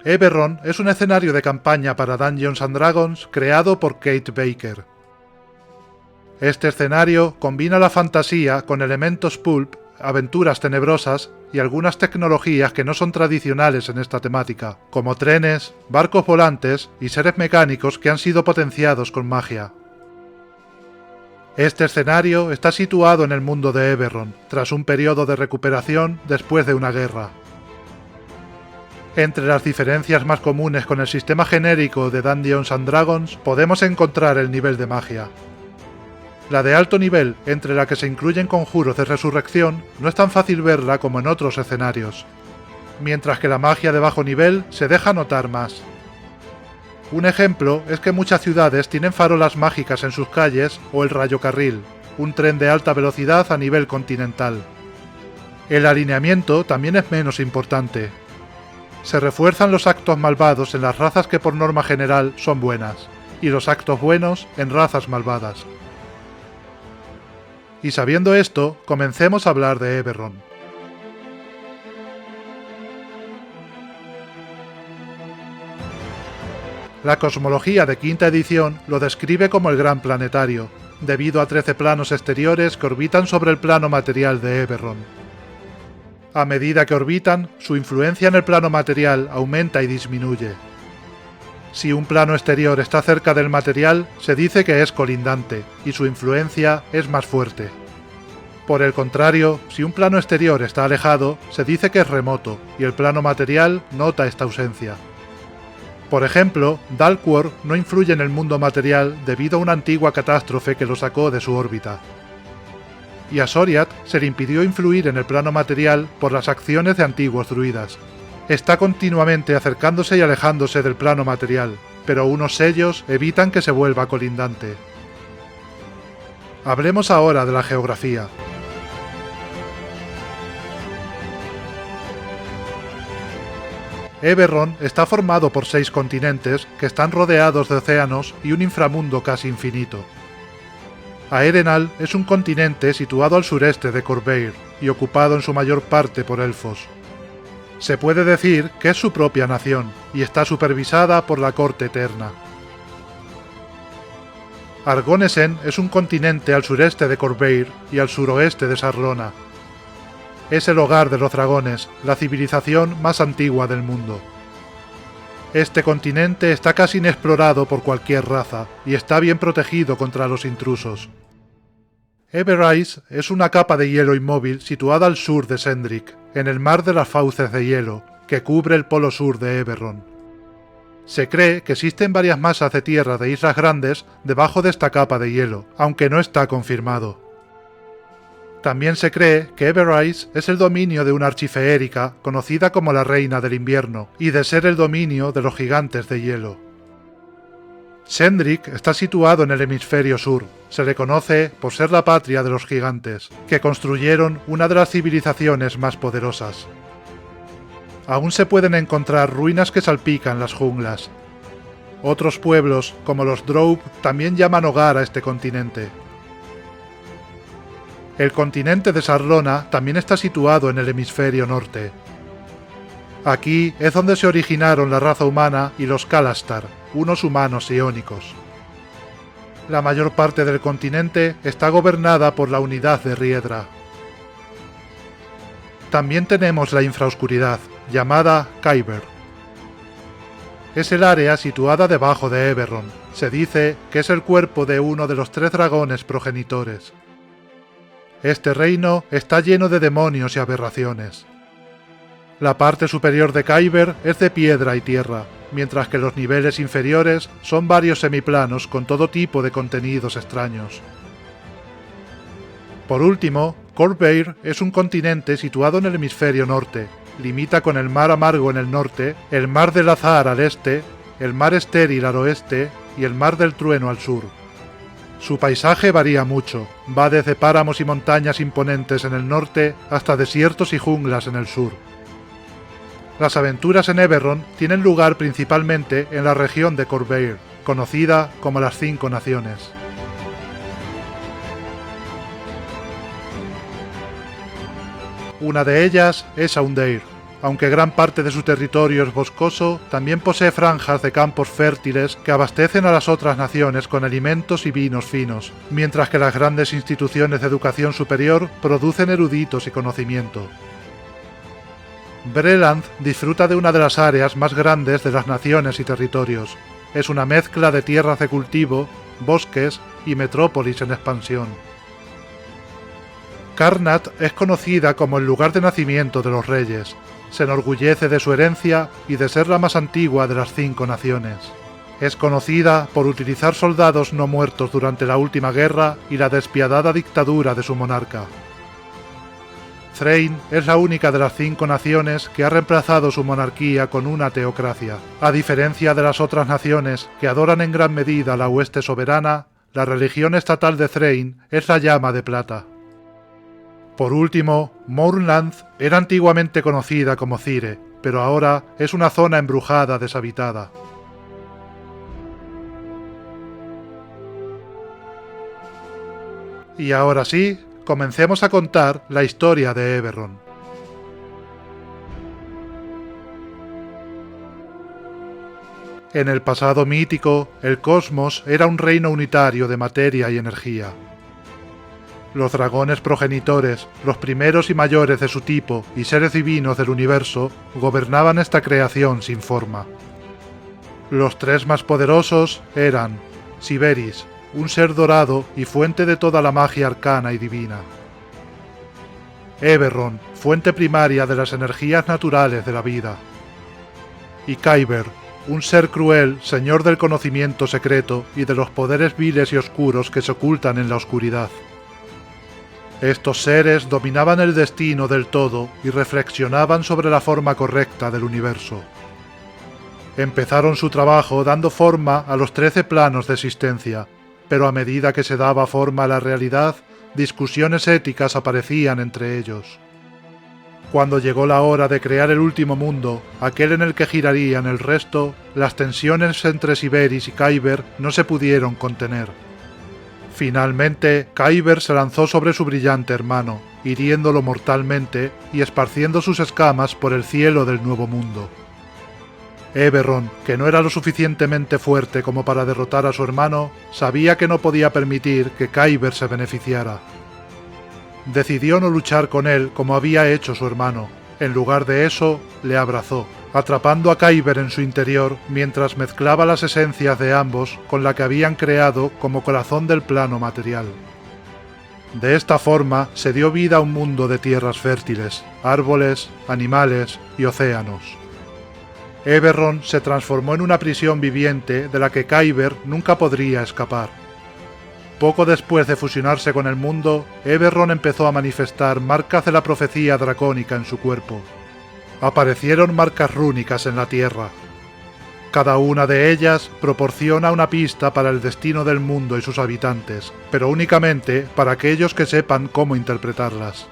Eberron es un escenario de campaña para Dungeons & Dragons creado por Kate Baker. Este escenario combina la fantasía con elementos pulp, aventuras tenebrosas y algunas tecnologías que no son tradicionales en esta temática, como trenes, barcos volantes y seres mecánicos que han sido potenciados con magia. Este escenario está situado en el mundo de Eberron, tras un periodo de recuperación después de una guerra. Entre las diferencias más comunes con el sistema genérico de Dungeons & Dragons podemos encontrar el nivel de magia. La de alto nivel, entre la que se incluyen conjuros de resurrección, no es tan fácil verla como en otros escenarios, mientras que la magia de bajo nivel se deja notar más. Un ejemplo es que muchas ciudades tienen farolas mágicas en sus calles o el rayocarril, un tren de alta velocidad a nivel continental. El alineamiento también es menos importante. Se refuerzan los actos malvados en las razas que por norma general son buenas, y los actos buenos en razas malvadas. Y sabiendo esto, comencemos a hablar de Eberron. La cosmología de quinta edición lo describe como el Gran Planetario, debido a 13 planos exteriores que orbitan sobre el plano material de Eberron. A medida que orbitan, su influencia en el plano material aumenta y disminuye. Si un plano exterior está cerca del material, se dice que es colindante, y su influencia es más fuerte. Por el contrario, si un plano exterior está alejado, se dice que es remoto, y el plano material nota esta ausencia. Por ejemplo, Dalquor no influye en el mundo material debido a una antigua catástrofe que lo sacó de su órbita. Y a Soriat se le impidió influir en el plano material por las acciones de antiguos druidas. Está continuamente acercándose y alejándose del plano material, pero unos sellos evitan que se vuelva colindante. Hablemos ahora de la geografía. Eberron está formado por 6 continentes que están rodeados de océanos y un inframundo casi infinito. Aerenal es un continente situado al sureste de Corvair y ocupado en su mayor parte por elfos. Se puede decir que es su propia nación y está supervisada por la Corte Eterna. Argonesen es un continente al sureste de Corvair y al suroeste de Sarlona. Es el hogar de los dragones, la civilización más antigua del mundo. Este continente está casi inexplorado por cualquier raza y está bien protegido contra los intrusos. Everise es una capa de hielo inmóvil situada al sur de Sendrik, en el mar de las fauces de hielo, que cubre el polo sur de Eberron. Se cree que existen varias masas de tierra de islas grandes debajo de esta capa de hielo, aunque no está confirmado. También se cree que Everise es el dominio de una archifeérica conocida como la Reina del Invierno, y de ser el dominio de los gigantes de hielo. Sendrik está situado en el hemisferio sur. Se le conoce por ser la patria de los gigantes, que construyeron una de las civilizaciones más poderosas. Aún se pueden encontrar ruinas que salpican las junglas. Otros pueblos, como los Drow, también llaman hogar a este continente. El continente de Sarlona también está situado en el hemisferio norte. Aquí es donde se originaron la raza humana y los Kalastar, unos humanos iónicos. La mayor parte del continente está gobernada por la unidad de Riedra. También tenemos la infraoscuridad, llamada Kyber. Es el área situada debajo de Eberron. Se dice que es el cuerpo de uno de los 3 dragones progenitores. Este reino está lleno de demonios y aberraciones. La parte superior de Kyber es de piedra y tierra, mientras que los niveles inferiores son varios semiplanos con todo tipo de contenidos extraños. Por último, Corvair es un continente situado en el hemisferio norte. Limita con el mar amargo en el norte, el mar del Azahar al este, el mar estéril al oeste y el mar del trueno al sur. Su paisaje varía mucho, va desde páramos y montañas imponentes en el norte hasta desiertos y junglas en el sur. Las aventuras en Eberron tienen lugar principalmente en la región de Corvair, conocida como las 5 Naciones. Una de ellas es Aundeir, Aunque gran parte de su territorio es boscoso, también posee franjas de campos fértiles que abastecen a las otras naciones con alimentos y vinos finos, mientras que las grandes instituciones de educación superior producen eruditos y conocimiento. Breland disfruta de una de las áreas más grandes de las naciones y territorios. Es una mezcla de tierras de cultivo, bosques y metrópolis en expansión. Karnat es conocida como el lugar de nacimiento de los reyes. Se enorgullece de su herencia y de ser la más antigua de las 5 naciones. Es conocida por utilizar soldados no muertos durante la última guerra y la despiadada dictadura de su monarca. Thrain es la única de las 5 naciones que ha reemplazado su monarquía con una teocracia. A diferencia de las otras naciones que adoran en gran medida la hueste soberana, la religión estatal de Thrain es la llama de plata. Por último, Mournland era antiguamente conocida como Cire, pero ahora es una zona embrujada deshabitada. Y ahora sí, comencemos a contar la historia de Eberron. En el pasado mítico, el cosmos era un reino unitario de materia y energía. Los dragones progenitores, los primeros y mayores de su tipo y seres divinos del universo, gobernaban esta creación sin forma. Los 3 más poderosos eran Siberis, un ser dorado y fuente de toda la magia arcana y divina; Eberron, fuente primaria de las energías naturales de la vida; y Kyber, un ser cruel, señor del conocimiento secreto y de los poderes viles y oscuros que se ocultan en la oscuridad. Estos seres dominaban el destino del todo y reflexionaban sobre la forma correcta del universo. Empezaron su trabajo dando forma a los 13 planos de existencia, pero a medida que se daba forma a la realidad, discusiones éticas aparecían entre ellos. Cuando llegó la hora de crear el último mundo, aquel en el que girarían el resto, las tensiones entre Siberis y Kyber no se pudieron contener. Finalmente, Kyber se lanzó sobre su brillante hermano, hiriéndolo mortalmente y esparciendo sus escamas por el cielo del nuevo mundo. Eberron, que no era lo suficientemente fuerte como para derrotar a su hermano, sabía que no podía permitir que Kyber se beneficiara. Decidió no luchar con él como había hecho su hermano. En lugar de eso, le abrazó, atrapando a Kyber en su interior mientras mezclaba las esencias de ambos con la que habían creado como corazón del plano material. De esta forma se dio vida a un mundo de tierras fértiles, árboles, animales y océanos. Eberron se transformó en una prisión viviente de la que Kyber nunca podría escapar. Poco después de fusionarse con el mundo, Eberron empezó a manifestar marcas de la profecía dracónica en su cuerpo. Aparecieron marcas rúnicas en la tierra. Cada una de ellas proporciona una pista para el destino del mundo y sus habitantes, pero únicamente para aquellos que sepan cómo interpretarlas.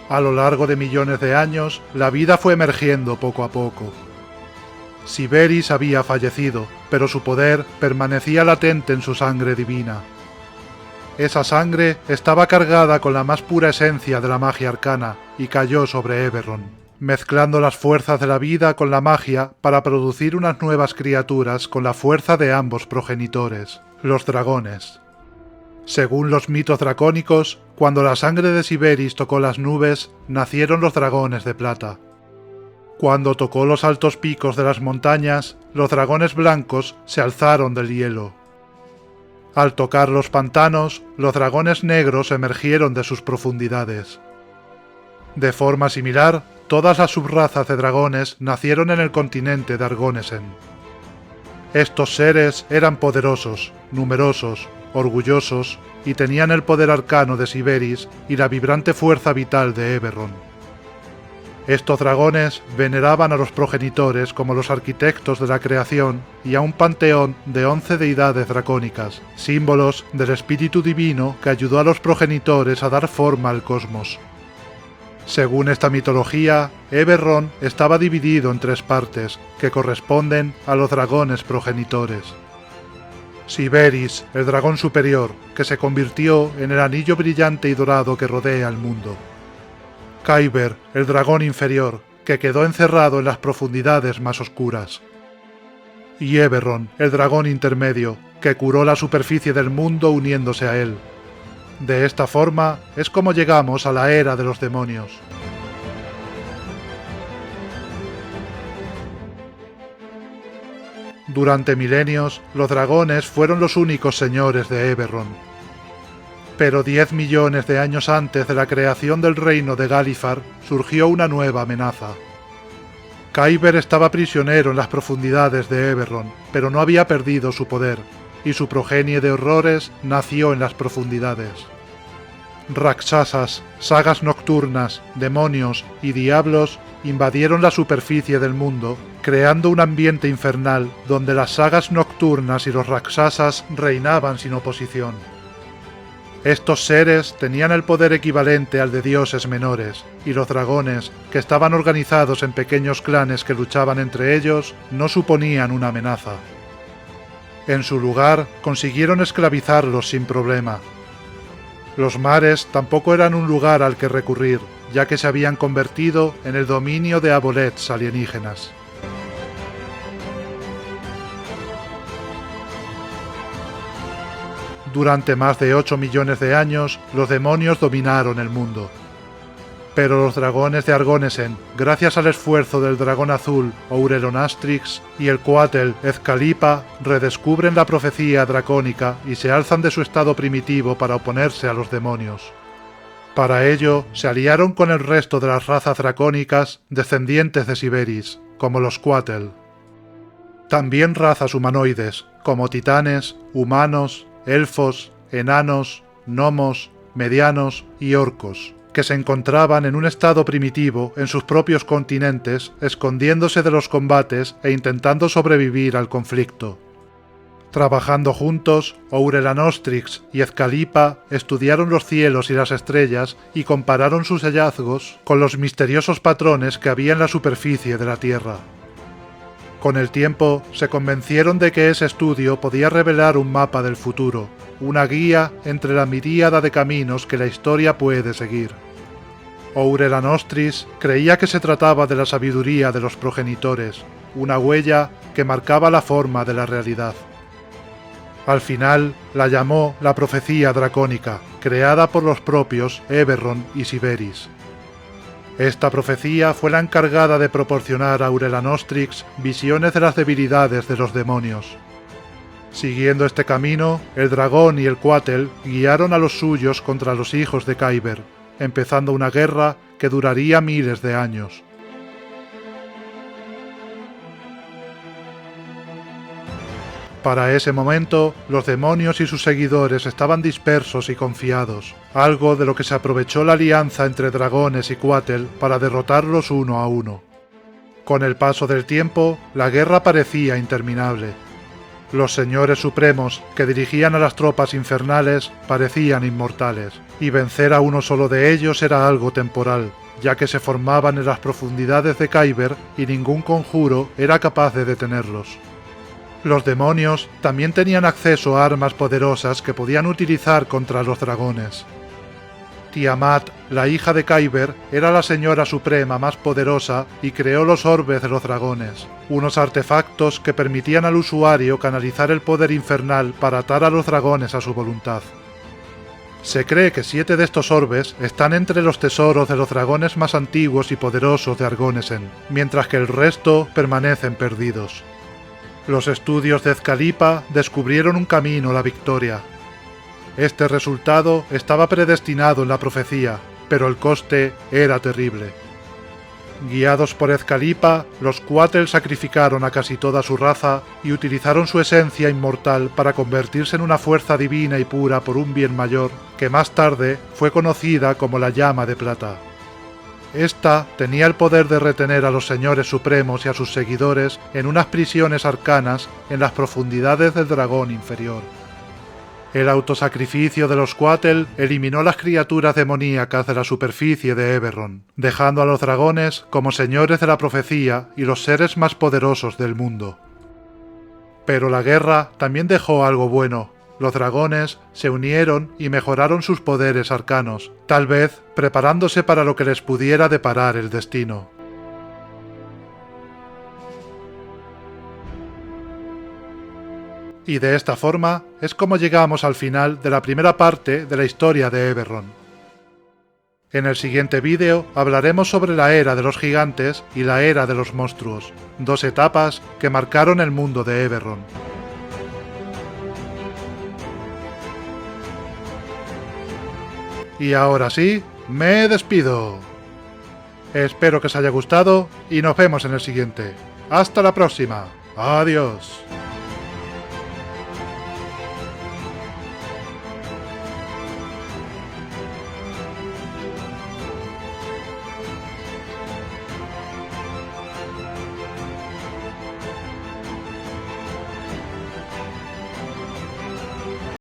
A lo largo de millones de años, la vida fue emergiendo poco a poco. Siberis había fallecido, pero su poder permanecía latente en su sangre divina. Esa sangre estaba cargada con la más pura esencia de la magia arcana y cayó sobre Eberron, mezclando las fuerzas de la vida con la magia para producir unas nuevas criaturas con la fuerza de ambos progenitores, los dragones. Según los mitos dracónicos, cuando la sangre de Siberis tocó las nubes, nacieron los dragones de plata. Cuando tocó los altos picos de las montañas, los dragones blancos se alzaron del hielo. Al tocar los pantanos, los dragones negros emergieron de sus profundidades. De forma similar, todas las subrazas de dragones nacieron en el continente de Argonesen. Estos seres eran poderosos, numerosos, orgullosos y tenían el poder arcano de Siberis y la vibrante fuerza vital de Eberron. Estos dragones veneraban a los progenitores como los arquitectos de la creación y a un panteón de 11 deidades dracónicas, símbolos del espíritu divino que ayudó a los progenitores a dar forma al cosmos. Según esta mitología, Eberron estaba dividido en 3 partes, que corresponden a los dragones progenitores. Siberis, el dragón superior, que se convirtió en el anillo brillante y dorado que rodea el mundo. Kyber, el dragón inferior, que quedó encerrado en las profundidades más oscuras. Y Eberron, el dragón intermedio, que curó la superficie del mundo uniéndose a él. De esta forma es como llegamos a la era de los demonios. Durante milenios, los dragones fueron los únicos señores de Eberron. Pero 10 millones de años antes de la creación del reino de Galifar, surgió una nueva amenaza. Kyber estaba prisionero en las profundidades de Eberron, pero no había perdido su poder, y su progenie de horrores nació en las profundidades. Rakshasas, sagas nocturnas, demonios y diablos invadieron la superficie del mundo, creando un ambiente infernal donde las sagas nocturnas y los Rakshasas reinaban sin oposición. Estos seres tenían el poder equivalente al de dioses menores, y los dragones, que estaban organizados en pequeños clanes que luchaban entre ellos, no suponían una amenaza. En su lugar, consiguieron esclavizarlos sin problema. Los mares tampoco eran un lugar al que recurrir, ya que se habían convertido en el dominio de aboleths alienígenas. Durante más de 8 millones de años, los demonios dominaron el mundo. Pero los dragones de Argonesen, gracias al esfuerzo del dragón azul Ourelonastrix y el cuatl Ezcalipa, redescubren la profecía dracónica y se alzan de su estado primitivo para oponerse a los demonios. Para ello, se aliaron con el resto de las razas dracónicas descendientes de Siberis, como los cuatl. También razas humanoides, como titanes, humanos, elfos, enanos, gnomos, medianos y orcos, que se encontraban en un estado primitivo en sus propios continentes, escondiéndose de los combates e intentando sobrevivir al conflicto. Trabajando juntos, Ourelonastrix y Ezcalipa estudiaron los cielos y las estrellas y compararon sus hallazgos con los misteriosos patrones que había en la superficie de la Tierra. Con el tiempo, se convencieron de que ese estudio podía revelar un mapa del futuro, una guía entre la miríada de caminos que la historia puede seguir. Ourelonastrix creía que se trataba de la sabiduría de los progenitores, una huella que marcaba la forma de la realidad. Al final, la llamó la profecía dracónica, creada por los propios Eberron y Siberis. Esta profecía fue la encargada de proporcionar a Ourelonastrix visiones de las debilidades de los demonios. Siguiendo este camino, el dragón y el cuatl guiaron a los suyos contra los hijos de Kyber, empezando una guerra que duraría miles de años. Para ese momento, los demonios y sus seguidores estaban dispersos y confiados, algo de lo que se aprovechó la alianza entre dragones y cuatl para derrotarlos uno a uno. Con el paso del tiempo, la guerra parecía interminable. Los señores supremos, que dirigían a las tropas infernales, parecían inmortales, y vencer a uno solo de ellos era algo temporal, ya que se formaban en las profundidades de Kyber y ningún conjuro era capaz de detenerlos. Los demonios también tenían acceso a armas poderosas que podían utilizar contra los dragones. Tiamat, la hija de Kyber, era la señora suprema más poderosa y creó los orbes de los dragones, unos artefactos que permitían al usuario canalizar el poder infernal para atar a los dragones a su voluntad. Se cree que 7 de estos orbes están entre los tesoros de los dragones más antiguos y poderosos de Argonesen, mientras que el resto permanecen perdidos. Los estudios de Ezcalipa descubrieron un camino a la victoria. Este resultado estaba predestinado en la profecía, pero el coste era terrible. Guiados por Ezcalipa, los cuatl sacrificaron a casi toda su raza y utilizaron su esencia inmortal para convertirse en una fuerza divina y pura por un bien mayor, que más tarde fue conocida como la Llama de Plata. Esta tenía el poder de retener a los señores supremos y a sus seguidores en unas prisiones arcanas en las profundidades del dragón inferior. El autosacrificio de los cuatl eliminó las criaturas demoníacas de la superficie de Eberron, dejando a los dragones como señores de la profecía y los seres más poderosos del mundo. Pero la guerra también dejó algo bueno. Los dragones se unieron y mejoraron sus poderes arcanos, tal vez preparándose para lo que les pudiera deparar el destino. Y de esta forma es como llegamos al final de la primera parte de la historia de Eberron. En el siguiente vídeo hablaremos sobre la era de los gigantes y la era de los monstruos, dos etapas que marcaron el mundo de Eberron. Y ahora sí, me despido. Espero que os haya gustado y nos vemos en el siguiente. ¡Hasta la próxima! ¡Adiós!